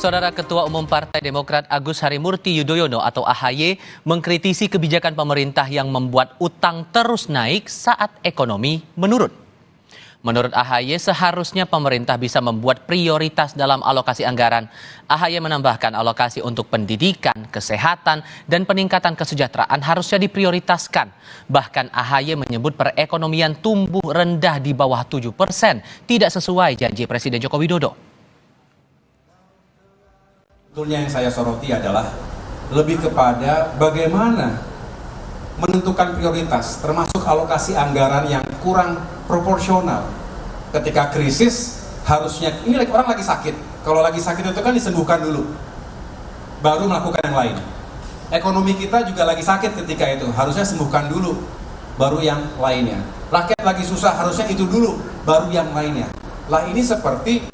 Saudara Ketua Umum Partai Demokrat Agus Harimurti Yudhoyono atau AHY mengkritisi kebijakan pemerintah yang membuat utang terus naik saat ekonomi menurun. Menurut AHY, seharusnya pemerintah bisa membuat prioritas dalam alokasi anggaran. AHY menambahkan alokasi untuk pendidikan, kesehatan, dan peningkatan kesejahteraan harusnya diprioritaskan. Bahkan AHY menyebut perekonomian tumbuh rendah di bawah 7%, tidak sesuai janji Presiden Joko Widodo. Sebetulnya yang saya soroti adalah lebih kepada bagaimana menentukan prioritas, termasuk alokasi anggaran yang kurang proporsional. Ketika krisis, harusnya, ini orang lagi sakit, kalau lagi sakit itu kan disembuhkan dulu, baru melakukan yang lain. Ekonomi kita juga lagi sakit ketika itu, harusnya sembuhkan dulu, baru yang lainnya. Rakyat lagi susah, harusnya itu dulu, baru yang lainnya. Lah ini seperti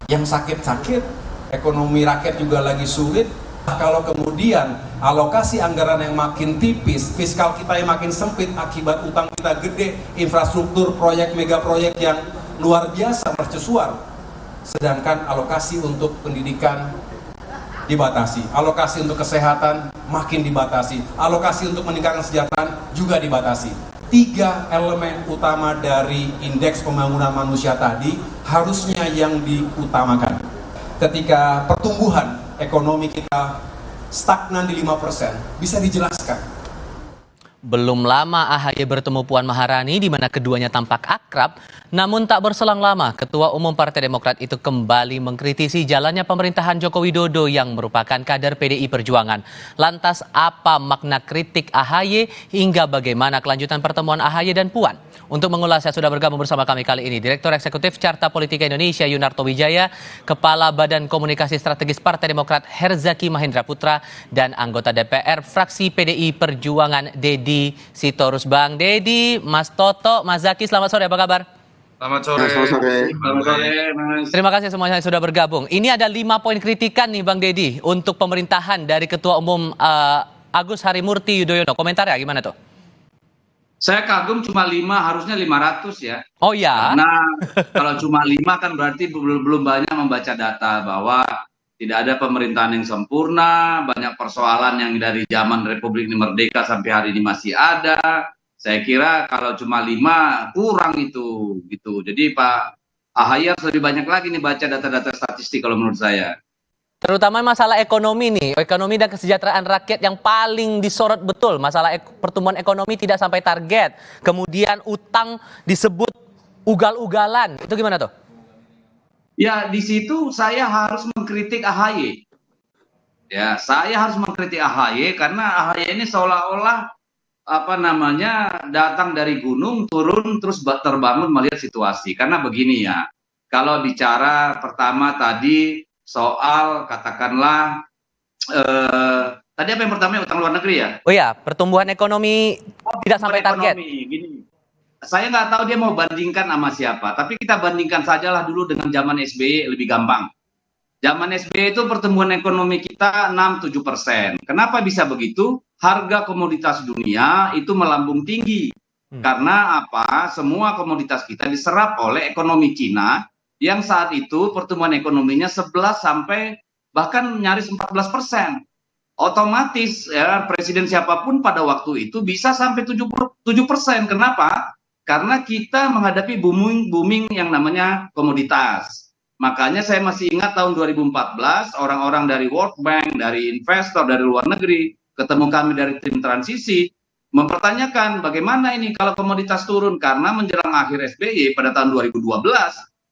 yang sakit-sakit, ekonomi rakyat juga lagi sulit. Kalau kemudian alokasi anggaran yang makin tipis, fiskal kita yang makin sempit akibat utang kita gede, infrastruktur, proyek, mega proyek yang luar biasa mercusuar, sedangkan alokasi untuk pendidikan dibatasi, alokasi untuk kesehatan makin dibatasi, alokasi untuk meningkatkan kesejahteraan juga dibatasi. 3 elemen utama dari indeks pembangunan manusia tadi harusnya yang diutamakan. Ketika pertumbuhan ekonomi kita stagnan di 5%, bisa dijelaskan. Belum lama AHY bertemu Puan Maharani di mana keduanya tampak akrab, namun tak berselang lama Ketua Umum Partai Demokrat itu kembali mengkritisi jalannya pemerintahan Joko Widodo yang merupakan kader PDI Perjuangan. Lantas apa makna kritik AHY hingga bagaimana kelanjutan pertemuan AHY dan Puan? Untuk mengulasnya sudah bergabung bersama kami kali ini Direktur Eksekutif Carta Politika Indonesia Yunarto Wijaya, Kepala Badan Komunikasi Strategis Partai Demokrat Herzaki Mahendra Putra, dan anggota DPR fraksi PDI Perjuangan Deddy Sitorus. Bang Deddy, Mas Toto, Mas Zaki, selamat sore, apa kabar? Selamat sore. Selamat sore, Mas. Terima kasih semuanya sudah bergabung. Ini ada 5 poin kritikan nih Bang Deddy untuk pemerintahan dari Ketua Umum Agus Harimurti Yudhoyono. Komentarnya gimana tuh? Saya kagum cuma 5, harusnya 500 ya. Oh ya? Karena kalau cuma 5 kan berarti belum banyak membaca data bahwa tidak ada pemerintahan yang sempurna, banyak persoalan yang dari zaman Republik ini merdeka sampai hari ini masih ada. Saya kira kalau cuma 5 kurang itu gitu. Jadi Pak AHY harus lebih banyak lagi nih baca data-data statistik kalau menurut saya. Terutama masalah ekonomi nih, ekonomi dan kesejahteraan rakyat yang paling disorot betul. Masalah pertumbuhan ekonomi tidak sampai target. Kemudian utang disebut ugal-ugalan. Itu gimana tuh? Ya, di situ saya harus mengkritik AHY. Ya, saya harus mengkritik AHY karena AHY ini seolah-olah datang dari gunung, turun terus terbangun melihat situasi. Karena begini ya, kalau bicara pertama tadi soal katakanlah tadi apa yang pertama, utang luar negeri ya? Oh ya, pertumbuhan ekonomi tidak sampai target. Gini, saya nggak tahu dia mau bandingkan sama siapa, tapi kita bandingkan sajalah dulu dengan zaman SBY lebih gampang. Zaman SBY itu pertumbuhan ekonomi kita 6-7%. Kenapa bisa begitu? Harga komoditas dunia itu melambung tinggi. Karena apa? Semua komoditas kita diserap oleh ekonomi Cina yang saat itu pertumbuhan ekonominya 11 sampai bahkan nyaris 14%. Otomatis ya, presiden siapapun pada waktu itu bisa sampai 7%. Kenapa? Karena kita menghadapi booming yang namanya komoditas. Makanya saya masih ingat tahun 2014 orang-orang dari World Bank, dari investor, dari luar negeri, ketemu kami dari tim transisi, mempertanyakan bagaimana ini kalau komoditas turun, karena menjelang akhir SBY pada tahun 2012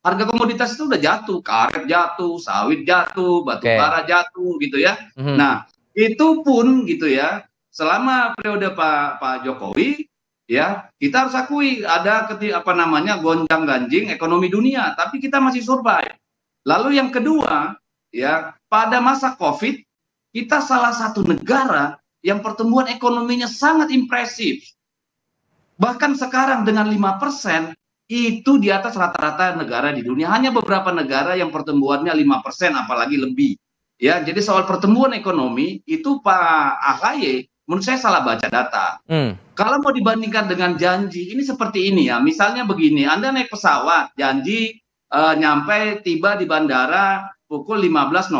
harga komoditas itu udah jatuh, karet jatuh, sawit jatuh, batu bara jatuh gitu ya. Nah, itu pun gitu ya, selama periode Pak Jokowi ya, kita harus akui ada gonjang-ganjing ekonomi dunia, tapi kita masih survive. Lalu yang kedua, ya, pada masa Covid, kita salah satu negara yang pertumbuhan ekonominya sangat impresif. Bahkan sekarang dengan 5%, itu di atas rata-rata negara di dunia. Hanya beberapa negara yang pertumbuhannya 5%, apalagi lebih. Ya, jadi soal pertumbuhan ekonomi itu Pak AHY menurut saya salah baca data. Kalau mau dibandingkan dengan janji, ini seperti ini ya. Misalnya begini, Anda naik pesawat, janji nyampe tiba di bandara pukul 15.00.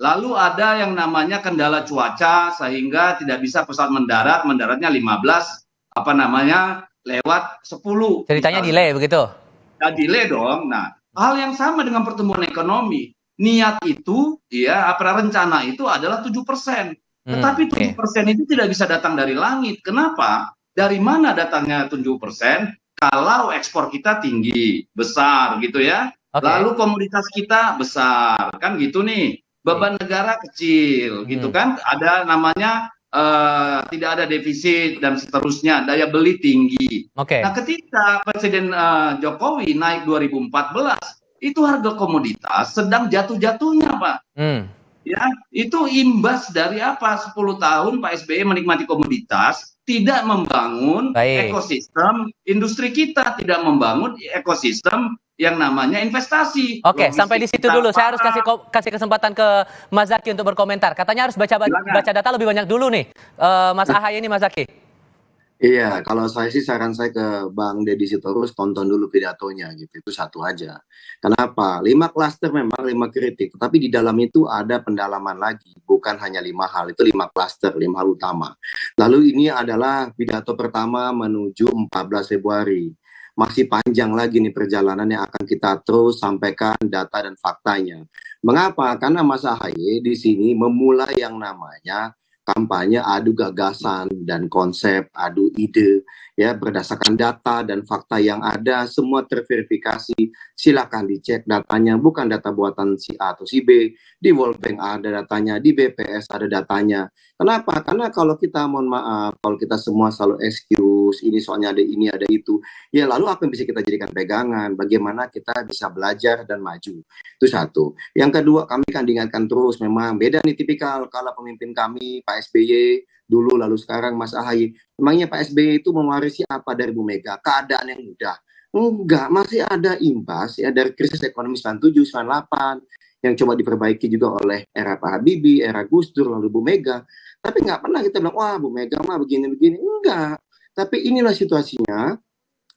Lalu ada yang namanya kendala cuaca sehingga tidak bisa pesawat mendaratnya 15 lewat 10. Ceritanya delay begitu? Ya, delay dong. Nah, hal yang sama dengan pertumbuhan ekonomi. Niat itu, rencana itu adalah 7%. Tetapi 7% itu tidak bisa datang dari langit. Kenapa? Dari mana datangnya 7%? Kalau ekspor kita tinggi, besar gitu ya. Lalu komoditas kita besar, kan gitu nih. Beban negara kecil, gitu kan? Ada namanya tidak ada defisit dan seterusnya, daya beli tinggi. Nah, ketika Presiden Jokowi naik 2014, itu harga komoditas sedang jatuh-jatuhnya, Pak. Ya, itu imbas dari apa? 10 tahun Pak SBY menikmati komoditas, tidak membangun ekosistem industri kita, tidak membangun ekosistem yang namanya investasi. Oke, sampai di situ dulu. Saya harus kasih kesempatan ke Mas Zaky untuk berkomentar. Katanya harus baca data lebih banyak dulu nih, Mas Ahaye ini, Mas Zaky. Iya, kalau saya sih saran saya ke Bang Deddy Sitorus, tonton dulu pidatonya gitu. Itu satu aja. Kenapa? 5 klaster memang 5 kritik, tapi di dalam itu ada pendalaman lagi, bukan hanya 5 hal. Itu 5 klaster, 5 hal utama. Lalu ini adalah pidato pertama menuju 14 Februari. Masih panjang lagi nih perjalanan yang akan kita terus sampaikan data dan faktanya. Mengapa? Karena Mas Ahaye di sini memulai yang namanya kampanye adu gagasan dan konsep, adu ide, ya berdasarkan data dan fakta yang ada, semua terverifikasi. Silakan dicek datanya, bukan data buatan si A atau si B. Di World Bank ada datanya, di BPS ada datanya. Kenapa? Karena kalau kita, mohon maaf, kalau kita semua selalu excuse, ini soalnya ada ini, ada itu, ya lalu apa yang bisa kita jadikan pegangan? Bagaimana kita bisa belajar dan maju? Itu satu. Yang kedua, kami kan diingatkan terus, memang beda nih tipikal kalau pemimpin kami, Pak SBY, dulu lalu sekarang Mas Ahaye. Memangnya Pak SBY itu mewarisi apa dari Bu Mega? Keadaan yang mudah? Enggak, masih ada imbas ya dari krisis ekonomi 97, 98, yang coba diperbaiki juga oleh era Pak Habibie, era Gus Dur, lalu Bu Mega. Tapi nggak pernah kita bilang, wah Bu Mega mah begini-begini. Enggak. Tapi inilah situasinya,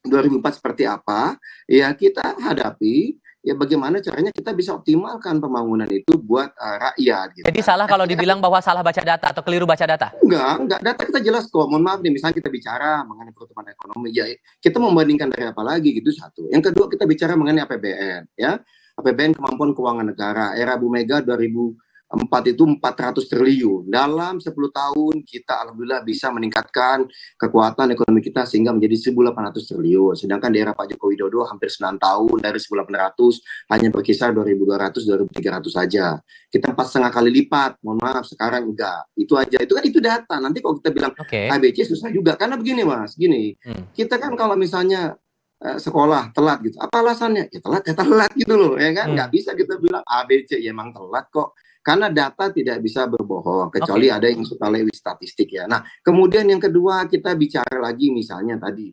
2004 seperti apa, ya kita hadapi, ya bagaimana caranya kita bisa optimalkan pembangunan itu buat rakyat. Gitu. Jadi salah kalau dibilang bahwa salah baca data atau keliru baca data? Enggak, data kita jelas kok. Mohon maaf nih, misalnya kita bicara mengenai pertumbuhan ekonomi, ya kita membandingkan dari apa lagi gitu satu. Yang kedua kita bicara mengenai APBN, ya. APBN kemampuan keuangan negara, era Bu Mega 2004 itu 400 triliun. Dalam 10 tahun kita alhamdulillah bisa meningkatkan kekuatan ekonomi kita sehingga menjadi 1.800 triliun. Sedangkan di era Pak Joko Widodo hampir 9 tahun dari 1.800 hanya berkisar 2.200, 2.300 saja. Kita 4,5 kali lipat. Mohon maaf, sekarang enggak. Itu aja. Itu kan itu data. Nanti kalau kita bilang ABC susah juga. Karena begini Mas, gini. Kita kan kalau misalnya sekolah telat gitu. Apa alasannya? Ya telat gitu loh, ya kan? Nggak bisa kita bilang ABC, ya emang telat kok. Karena data tidak bisa berbohong, kecuali ada yang suka lewat statistik ya. Nah, kemudian yang kedua kita bicara lagi misalnya tadi,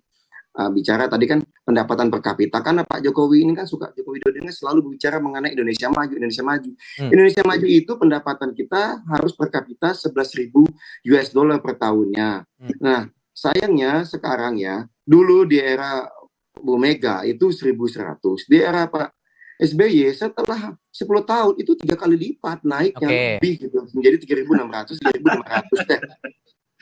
bicara tadi kan pendapatan per kapita. Karena Pak Jokowi ini kan Joko Widodo ini selalu berbicara mengenai Indonesia maju, Indonesia maju. Indonesia maju itu pendapatan kita harus per kapita 11.000 US dollar per tahunnya. Nah, sayangnya sekarang ya, dulu di era Bu Mega itu 1.100. Di era Pak SBY setelah 10 tahun itu 3 kali lipat naik yang lebih gitu, menjadi 3.600, 3.500 deh.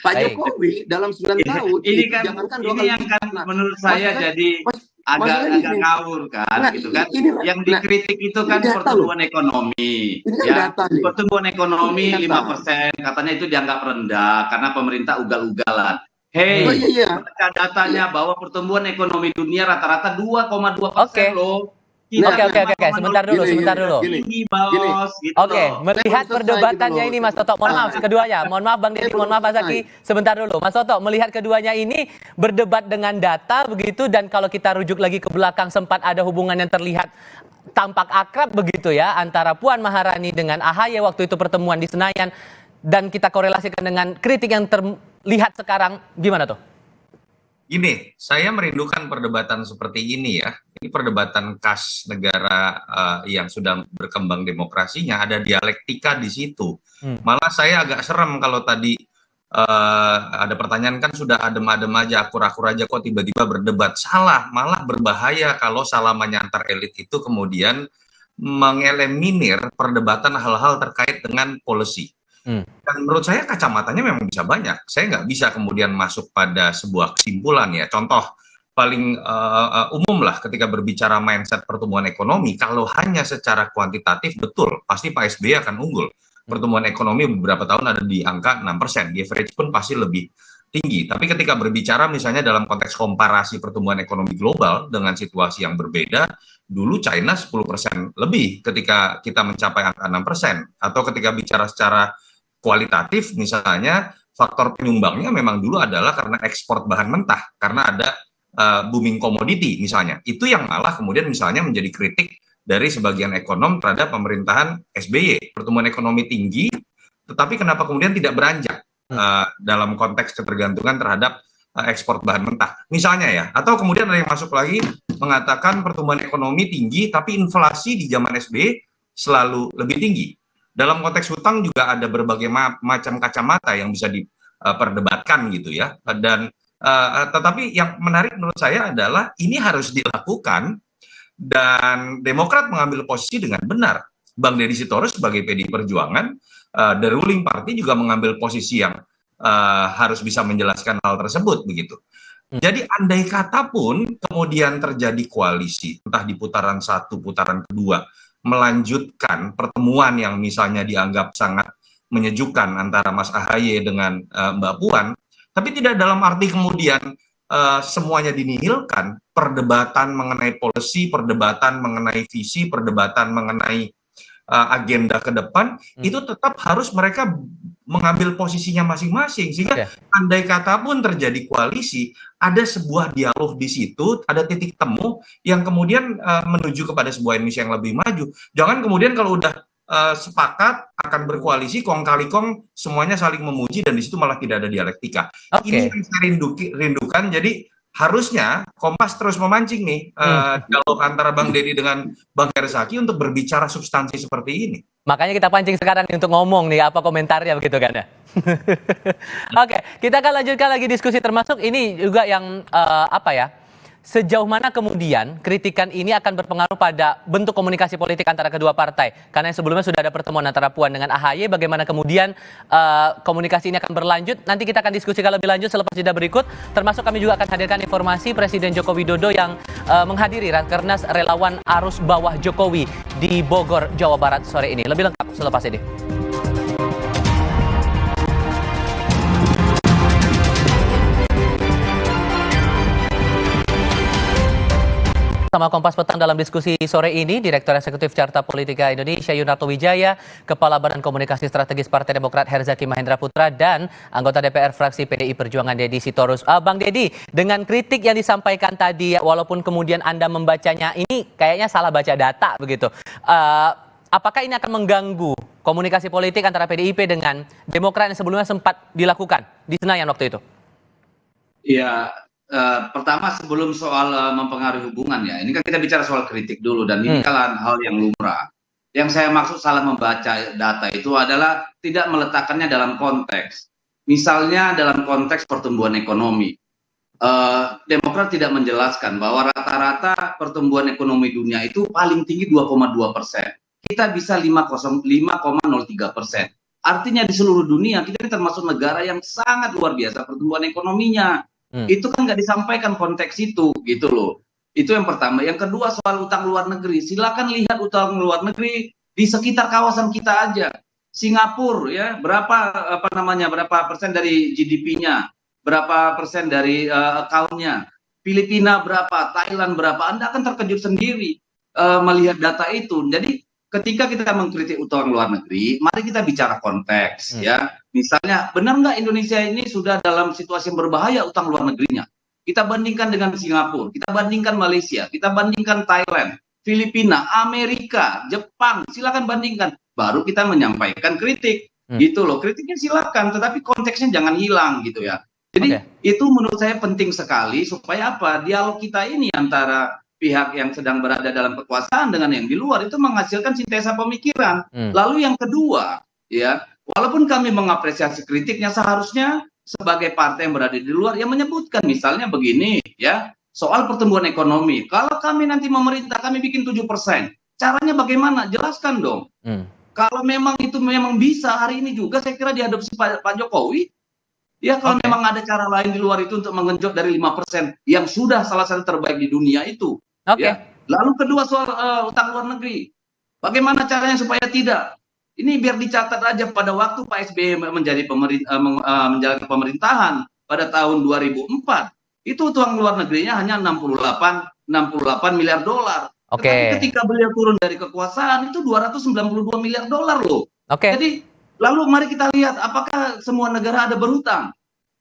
Pak Jokowi dalam 9 tahun ini kan jangankan ini yang kan menurut saya jadi agak ngawur kan, gitu kan. Yang dikritik itu kan pertumbuhan ekonomi. Ya, pertumbuhan ekonomi 5%, katanya itu dianggap rendah karena pemerintah ugal-ugalan. Baca datanya bahwa pertumbuhan ekonomi dunia rata-rata 2,2% loh. Oke. Sebentar dulu. Oke, melihat perdebatannya ini Mas Toto, mohon maaf keduanya. Mohon maaf Bang Deddy, mohon maaf Mas Zaky. Sebentar dulu. Mas Toto, melihat keduanya ini berdebat dengan data begitu, dan kalau kita rujuk lagi ke belakang sempat ada hubungan yang terlihat tampak akrab begitu ya antara Puan Maharani dengan Ahaye waktu itu pertemuan di Senayan, dan kita korelasikan dengan kritik yang terlihat sekarang, gimana tuh? Gini, saya merindukan perdebatan seperti ini ya. Ini perdebatan khas negara yang sudah berkembang demokrasinya, ada dialektika di situ. Malah saya agak serem kalau tadi ada pertanyaan kan sudah adem-adem aja, akur-akur aja kok tiba-tiba berdebat. Salah, malah berbahaya kalau salamannya antar elit itu kemudian mengeliminir perdebatan hal-hal terkait dengan policy. Dan menurut saya kacamatanya memang bisa banyak. Saya nggak bisa kemudian masuk pada sebuah kesimpulan ya. Contoh paling umum lah ketika berbicara mindset pertumbuhan ekonomi, kalau hanya secara kuantitatif betul, pasti Pak SBY akan unggul. Pertumbuhan ekonomi beberapa tahun ada di angka 6%, di average pun pasti lebih tinggi. Tapi ketika berbicara misalnya dalam konteks komparasi pertumbuhan ekonomi global dengan situasi yang berbeda, dulu China 10% lebih ketika kita mencapai angka 6%. Atau ketika bicara secara kualitatif misalnya, faktor penyumbangnya memang dulu adalah karena ekspor bahan mentah, karena ada booming komoditi misalnya. Itu yang malah kemudian misalnya menjadi kritik dari sebagian ekonom terhadap pemerintahan SBY. Pertumbuhan ekonomi tinggi, tetapi kenapa kemudian tidak beranjak dalam konteks ketergantungan terhadap ekspor bahan mentah. Misalnya ya, atau kemudian ada yang masuk lagi mengatakan pertumbuhan ekonomi tinggi, tapi inflasi di zaman SBY selalu lebih tinggi. Dalam konteks hutang juga ada berbagai macam kacamata yang bisa diperdebatkan gitu ya. Dan tetapi yang menarik menurut saya adalah ini harus dilakukan dan Demokrat mengambil posisi dengan benar. Bang Deddy Sitorus sebagai PDI Perjuangan, the ruling party juga mengambil posisi yang harus bisa menjelaskan hal tersebut begitu. Jadi andai kata pun kemudian terjadi koalisi, entah di putaran 1, putaran kedua, melanjutkan pertemuan yang misalnya dianggap sangat menyejukkan antara Mas AHY dengan Mbak Puan, tapi tidak dalam arti kemudian semuanya dinihilkan. Perdebatan mengenai policy, perdebatan mengenai visi, perdebatan mengenai agenda ke depan, itu tetap harus mereka mengambil posisinya masing-masing. Sehingga andai kata pun terjadi koalisi, ada sebuah dialog di situ, ada titik temu yang kemudian menuju kepada sebuah Indonesia yang lebih maju. Jangan kemudian kalau udah sepakat akan berkoalisi, kong kali kong semuanya saling memuji dan di situ malah tidak ada dialektika. Ini yang saya rindukan. Jadi harusnya Kompas terus memancing nih dialog antara Bang Deddy dengan Bang Herzaki untuk berbicara substansi seperti ini. Makanya kita pancing sekarang nih untuk ngomong nih apa komentarnya begitu kan ya. Oke, kita akan lanjutkan lagi diskusi, termasuk ini juga yang apa ya? Sejauh mana kemudian kritikan ini akan berpengaruh pada bentuk komunikasi politik antara kedua partai? Karena sebelumnya sudah ada pertemuan antara Puan dengan AHY, bagaimana kemudian komunikasi ini akan berlanjut? Nanti kita akan diskusikan lebih lanjut selepas jeda berikut. Termasuk kami juga akan hadirkan informasi Presiden Joko Widodo yang menghadiri Rakernas Relawan Arus Bawah Jokowi di Bogor, Jawa Barat sore ini. Lebih lengkap selepas ini. Sama Kompas Petang dalam diskusi sore ini, Direktur Eksekutif Carta Politika Indonesia Yunarto Wijaya, Kepala Badan Komunikasi Strategis Partai Demokrat Herzaki Mahendra Putra, dan anggota DPR fraksi PDI Perjuangan Deddy Sitorus. Bang Deddy, dengan kritik yang disampaikan tadi, walaupun kemudian Anda membacanya ini kayaknya salah baca data begitu. Apakah ini akan mengganggu komunikasi politik antara PDIP dengan Demokrat yang sebelumnya sempat dilakukan di Senayan waktu itu? Ya. Pertama sebelum soal mempengaruhi hubungan ya, ini kan kita bicara soal kritik dulu dan ini kan hal yang lumrah. Yang saya maksud salah membaca data itu adalah tidak meletakkannya dalam konteks. Misalnya dalam konteks pertumbuhan ekonomi, Demokrat tidak menjelaskan bahwa rata-rata pertumbuhan ekonomi dunia itu paling tinggi 2,2%. Kita bisa 5,03%. Artinya di seluruh dunia kita termasuk negara yang sangat luar biasa pertumbuhan ekonominya. Itu kan nggak disampaikan konteks itu gitu loh. Itu yang pertama. Yang kedua soal utang luar negeri. Silakan lihat utang luar negeri di sekitar kawasan kita aja. Singapura ya, berapa persen dari GDP-nya, berapa persen dari account-nya. Filipina berapa, Thailand berapa. Anda akan terkejut sendiri melihat data itu. Jadi ketika kita mengkritik utang luar negeri, mari kita bicara konteks ya. Misalnya, benar nggak Indonesia ini sudah dalam situasi yang berbahaya utang luar negerinya? Kita bandingkan dengan Singapura, kita bandingkan Malaysia, kita bandingkan Thailand, Filipina, Amerika, Jepang, silakan bandingkan. Baru kita menyampaikan kritik, gitu loh. Kritiknya silakan, tetapi konteksnya jangan hilang gitu ya. Jadi itu menurut saya penting sekali supaya apa? Dialog kita ini antara pihak yang sedang berada dalam kekuasaan dengan yang di luar itu menghasilkan sintesa pemikiran. Lalu yang kedua, ya, walaupun kami mengapresiasi kritiknya, seharusnya sebagai partai yang berada di luar yang menyebutkan misalnya begini, ya, soal pertumbuhan ekonomi. Kalau kami nanti memerintah, kami bikin 7%. Caranya bagaimana? Jelaskan dong. Kalau memang itu memang bisa hari ini juga, saya kira diadopsi Pak Jokowi. Ya kalau memang ada cara lain di luar itu untuk mengenjot dari 5% yang sudah salah satu terbaik di dunia itu. Ya. Lalu kedua soal utang luar negeri. Bagaimana caranya supaya tidak? Ini biar dicatat aja pada waktu Pak SBY menjalankan pemerintahan pada tahun 2004. Itu utang luar negerinya hanya 68 miliar dolar. Tetapi ketika beliau turun dari kekuasaan itu 292 miliar dolar loh. Jadi lalu mari kita lihat apakah semua negara ada berhutang.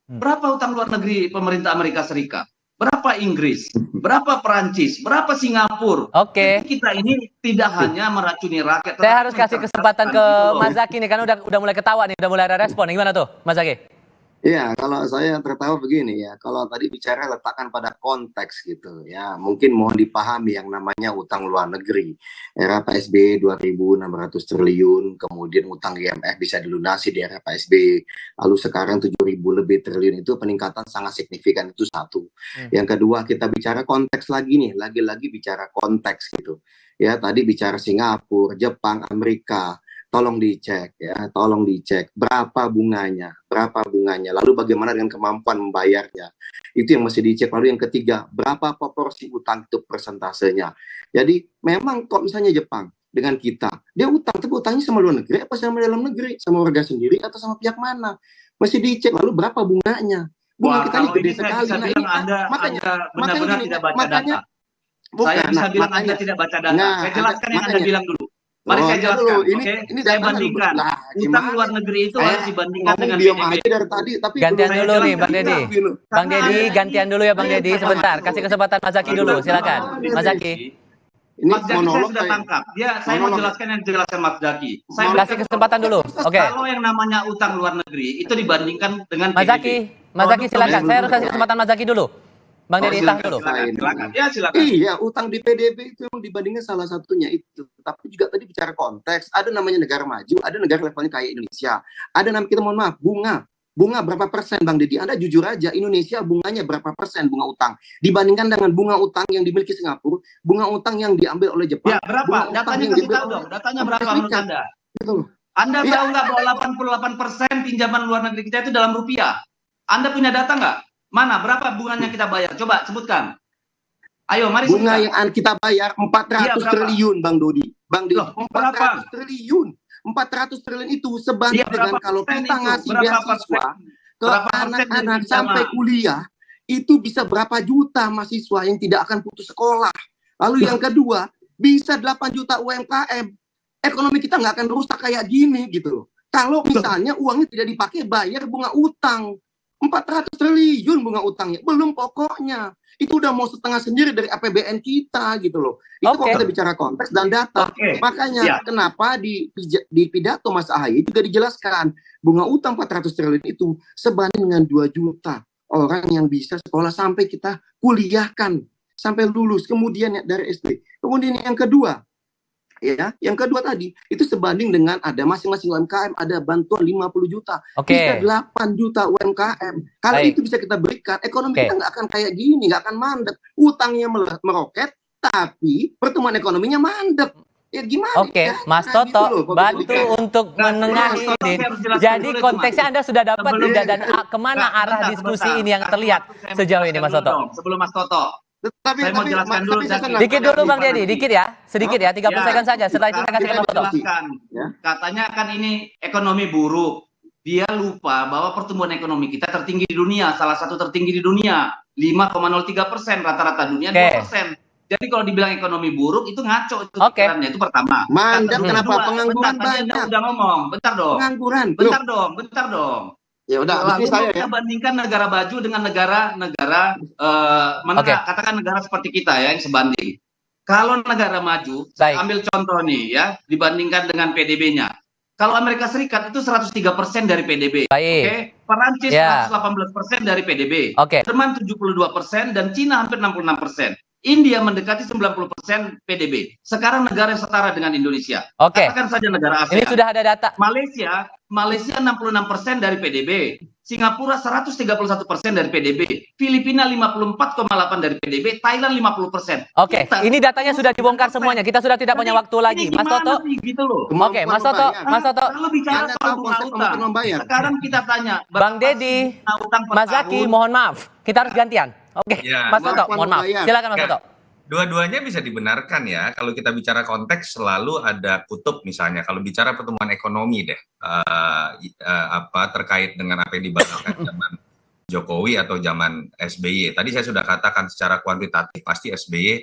Berapa utang luar negeri pemerintah Amerika Serikat? Berapa Inggris? Berapa Perancis? Berapa Singapura? Jadi kita ini tidak hanya meracuni rakyat. Saya harus kasih kesempatan ke Mas Zaky nih, karena udah mulai ketawa nih, udah mulai ada respon. Gimana tuh, Mas Zaky? Iya, kalau saya tertawa begini ya, kalau tadi bicara letakkan pada konteks gitu ya, mungkin mohon dipahami yang namanya utang luar negeri. Era Pak SBY 2.600 triliun, kemudian utang IMF bisa dilunasi di era Pak SBY, lalu sekarang 7.000 lebih triliun, itu peningkatan sangat signifikan, itu satu. Yang kedua, kita bicara konteks lagi nih, lagi-lagi bicara konteks gitu. Ya, tadi bicara Singapura, Jepang, Amerika. Tolong dicek ya, tolong dicek berapa bunganya, lalu bagaimana dengan kemampuan membayarnya, itu yang mesti dicek. Lalu yang ketiga, berapa proporsi utang itu persentasenya. Jadi memang kok misalnya Jepang dengan kita, dia utang, tapi utangnya sama luar negeri apa sama dalam negeri, sama warga sendiri atau sama pihak mana, mesti dicek. Lalu berapa bunganya, bunga kita ini gede sekali. Nah, ini makanya benar-benar tidak baca data. Saya bisa bilang Anda tidak baca data. Saya jelaskan yang Anda bilang dulu. Mari saya jelaskan, ini saya bandingkan. Utang luar negeri itu harus dibandingkan dengan PDB. Dari tadi, tapi gantian dulu nih, Bang Deddy. Bang Deddy, gantian dulu ya, Bang Deddy. Sebentar, kasih kesempatan Mas Zaky dulu, silakan. Mas Zaky. Mas Zaky saya sudah tangkap. Saya mau jelaskan yang dijelaskan Mas Zaky. Saya kasih kesempatan dulu. Kalau yang namanya utang luar negeri itu dibandingkan dengan PDB. Mas Zaky silakan. Saya harus kasih kesempatan Mas Zaky dulu. Bang Deddy, tahan dulu. Silakan. Ya, silakan. Iya, utang di PDB itu yang dibandingkan salah satunya itu. Tapi juga tadi bicara konteks, ada namanya negara maju, ada negara levelnya kayak Indonesia. Ada nama kita, mohon maaf, bunga. Bunga berapa persen, Bang Deddy? Anda jujur aja, Indonesia bunganya berapa persen bunga utang? Dibandingkan dengan bunga utang yang dimiliki Singapura, bunga utang yang diambil oleh Jepang. Ya, berapa? Datanya kasih tahu dong. Datanya berapa menurut Anda? Anda tahu nggak bahwa 88% pinjaman luar negeri kita itu dalam rupiah? Anda punya data nggak? Mana? Berapa bunganya kita bayar? Coba sebutkan. Ayo, mari sebutkan. Bunga yang kita bayar 400 triliun, Bang Dodi. Bang Dodi, 400 triliun. 400 triliun itu sebanding dengan kalau kita ngasih beasiswa ke anak-anak sampai kuliah, itu bisa berapa juta mahasiswa yang tidak akan putus sekolah. Lalu yang kedua, bisa 8 juta UMKM. Ekonomi kita nggak akan rusak kayak gini gitu loh. Kalau misalnya uangnya tidak dipakai bayar bunga utang. 400 triliun bunga utangnya, belum pokoknya. Itu udah mau setengah sendiri dari APBN kita gitu loh. Itu kalau kita bicara konteks dan data. Makanya kenapa di pidato Mas Ahaye juga dijelaskan bunga utang 400 triliun itu sebanding dengan 2 juta orang yang bisa sekolah sampai kita kuliahkan sampai lulus, kemudian dari SD. Kemudian yang kedua, yang kedua tadi itu sebanding dengan ada masing-masing UMKM ada bantuan 50 juta, bisa 8 juta UMKM. Kalau itu bisa kita berikan, ekonomi kita nggak akan kayak gini, nggak akan mandek. Utangnya meroket, tapi pertumbuhan ekonominya mandek. Ya gimana? Mas Toto gitu bantu untuk menengahi ini. Jadi konteksnya Anda sudah dapat tidak, dan kemana arah diskusi ini yang terlihat sejauh ini, Mas Toto? Sebelum Mas Toto. Saya mau jelaskan dulu. Dikit dulu Bang Deddy, dikit ya. Sedikit ya, 30 second saja. Setelah itu saya kasih ke Mas Toto. Katanya kan ini ekonomi buruk. Dia lupa bahwa pertumbuhan ekonomi kita tertinggi di dunia, salah satu tertinggi di dunia, 5,03%, rata-rata dunia 2%. Jadi kalau dibilang ekonomi buruk itu ngaco itu pikirannya, itu pertama. Mandek kenapa? Pengangguran banyak. Udah ngomong, bentar dong. Pengangguran. Bentar dong. Ya udah, kita bandingkan negara maju dengan negara katakan negara seperti kita ya yang sebanding. Kalau negara maju, saya ambil contoh nih ya, dibandingkan dengan PDB-nya. Kalau Amerika Serikat itu 103% dari PDB. Perancis 118% dari PDB. Jerman 72% dan Cina hampir 66%. India mendekati 90% PDB. Sekarang negara yang setara dengan Indonesia. Katakan saja negara ASEAN. Ini sudah ada data. Malaysia 66% dari PDB. Singapura 131% dari PDB, Filipina 54,8 dari PDB, Thailand 50%. Oke, ini datanya sudah dibongkar semuanya. Kita sudah tidak punya waktu lagi, Mas Toto. Gitu loh. Oke, Mas Toto, Mas Toto. Kalau bicara Anda soal tahu bunga konsep utang, kemungkinan membayar? sekarang kita tanya, Bang berapa Deddy, sih bunga utang per Mas Zaki, tahun? mohon maaf. Kita harus gantian. Oke, Ya, Mas Toto, mohon maaf. Silakan Mas Ya. Toto. Dua-duanya bisa dibenarkan ya. Kalau kita bicara konteks selalu ada kutub misalnya. Kalau bicara pertumbuhan ekonomi deh, terkait dengan apa yang dibanggakan zaman Jokowi atau zaman SBY. Tadi saya sudah katakan secara kuantitatif pasti SBY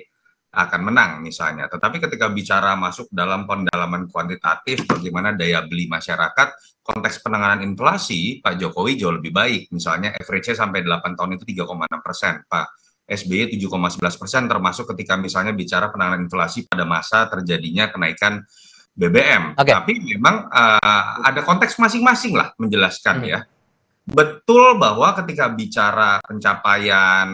akan menang misalnya. Tetapi ketika bicara masuk dalam pendalaman kuantitatif, bagaimana daya beli masyarakat, konteks penanganan inflasi, Pak Jokowi jauh lebih baik. Misalnya average-nya sampai 8 tahun itu 3,6%. Pak SBY 7,11%, termasuk ketika misalnya bicara penanganan inflasi pada masa terjadinya kenaikan BBM. Oke. Tapi memang ada konteks masing-masing lah menjelaskan ya. Betul bahwa ketika bicara pencapaian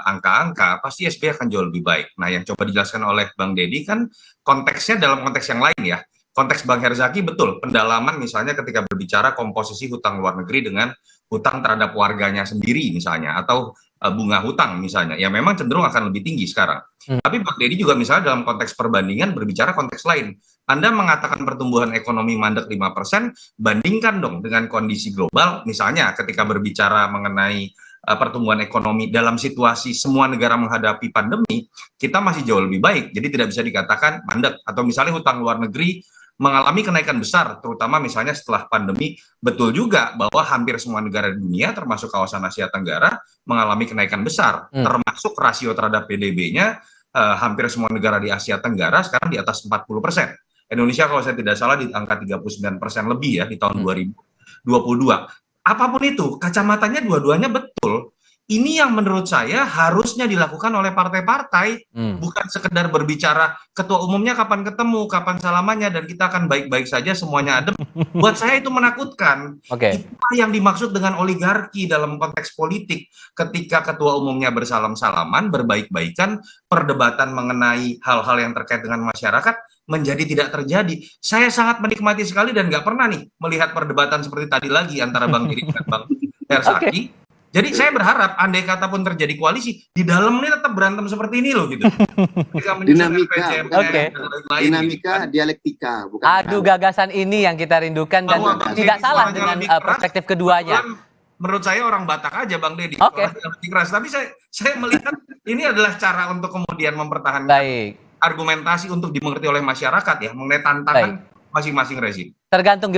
angka-angka, pasti SBY akan jauh lebih baik. Nah, yang coba dijelaskan oleh Bang Deddy kan konteksnya dalam konteks yang lain ya. Konteks Bang Herzaki betul, pendalaman misalnya ketika berbicara komposisi hutang luar negeri dengan hutang terhadap warganya sendiri misalnya, atau bunga hutang misalnya, ya memang cenderung akan lebih tinggi sekarang. Tapi Bang Deddy juga misalnya dalam konteks perbandingan berbicara konteks lain. Anda mengatakan pertumbuhan ekonomi mandek 5%, bandingkan dong dengan kondisi global, misalnya ketika berbicara mengenai pertumbuhan ekonomi dalam situasi semua negara menghadapi pandemi, kita masih jauh lebih baik. Jadi tidak bisa dikatakan mandek. Atau misalnya hutang luar negeri mengalami kenaikan besar, terutama misalnya setelah pandemi. Betul juga bahwa hampir semua negara di dunia, termasuk kawasan Asia Tenggara, mengalami kenaikan besar, termasuk rasio terhadap PDB-nya, hampir semua negara di Asia Tenggara sekarang di atas 40%. Indonesia kalau saya tidak salah di angka 39% lebih ya di tahun 2022. Apapun itu, kacamatanya dua-duanya betul. Ini yang menurut saya harusnya dilakukan oleh partai-partai, bukan sekedar berbicara ketua umumnya kapan ketemu, kapan salamannya, dan kita akan baik-baik saja semuanya adem. Buat saya itu menakutkan. Oke. Itulah yang dimaksud dengan oligarki dalam konteks politik. Ketika ketua umumnya bersalam-salaman, berbaik-baikan, perdebatan mengenai hal-hal yang terkait dengan masyarakat menjadi tidak terjadi. Saya sangat menikmati sekali dan nggak pernah nih melihat perdebatan seperti tadi lagi antara Bang Deddy dan Bang Herzaki. Jadi saya berharap andai kata pun terjadi koalisi, di dalam ini tetap berantem seperti ini loh gitu. Dinamika, dialektika. Bukan Adu gagasan ini yang kita rindukan dan tidak salah dengan perspektif keduanya. Menurut saya orang Batak aja Bang Deddy. Oke. Lebih keras. Tapi saya melihat ini adalah cara untuk kemudian mempertahankan argumentasi untuk dimengerti oleh masyarakat ya mengenai tantangan masing-masing rezim. Tergantung